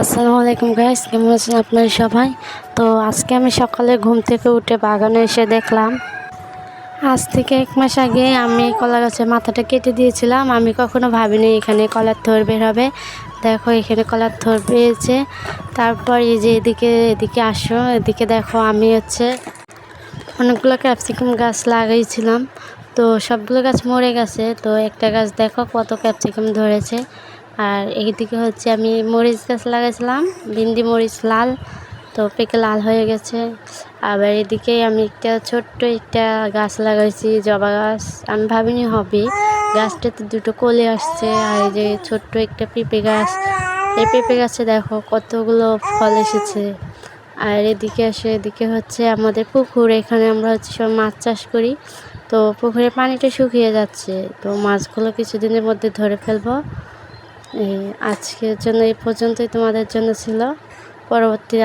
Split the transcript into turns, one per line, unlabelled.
আসসালামু আলাইকুম গাইস, কেমন আছেন আপনারা সবাই? তো আজকে আমি সকালে ঘুম থেকে উঠে বাগানে এসে দেখলাম আজ থেকে 1 মাস আগে আমি কলা গাছের মাথাটা কেটে দিয়েছিলাম। আমি কখনো ভাবিনি এখানে কলার থোড় বের হবে। দেখো এখানে কলার থোড় বেরিয়েছে। তারপর এই যে এদিকে আসো, এদিকে দেখো আমি অনেকগুলো ক্যাপসিকাম গাছ লাগাইছিলাম। তো সবগুলো গাছ মরে গেছে। তো একটা গাছ দেখো কত ক্যাপসিকাম ধরেছে। আর এইদিকে আমি মরিচ গাছ লাগাইছিলাম, ভিন্ডি মরিচ লাল, তো পেকে লাল হয়ে গেছে। আবার এদিকে আমি ছোট্ট একটা গাছ লাগাইছি, জবা গাছ। আমি ভাবিনি হবে, গাছটাতে 2টো কলি আসছে। আর এই যে ছোট্ট একটা পেঁপে গাছ, এই পেঁপে গাছে দেখো কতগুলো ফল এসেছে। আর এদিকে আমাদের পুকুর, এখানে আমরা সব মাছ চাষ করি। তো পুকুরের পানিটা শুকিয়ে যাচ্ছে, তো মাছগুলো কিছুদিনের মধ্যে ধরে ফেলবো। আজকের জন্য এই পর্যন্তই তোমাদের জন্য ছিল। পরবর্তী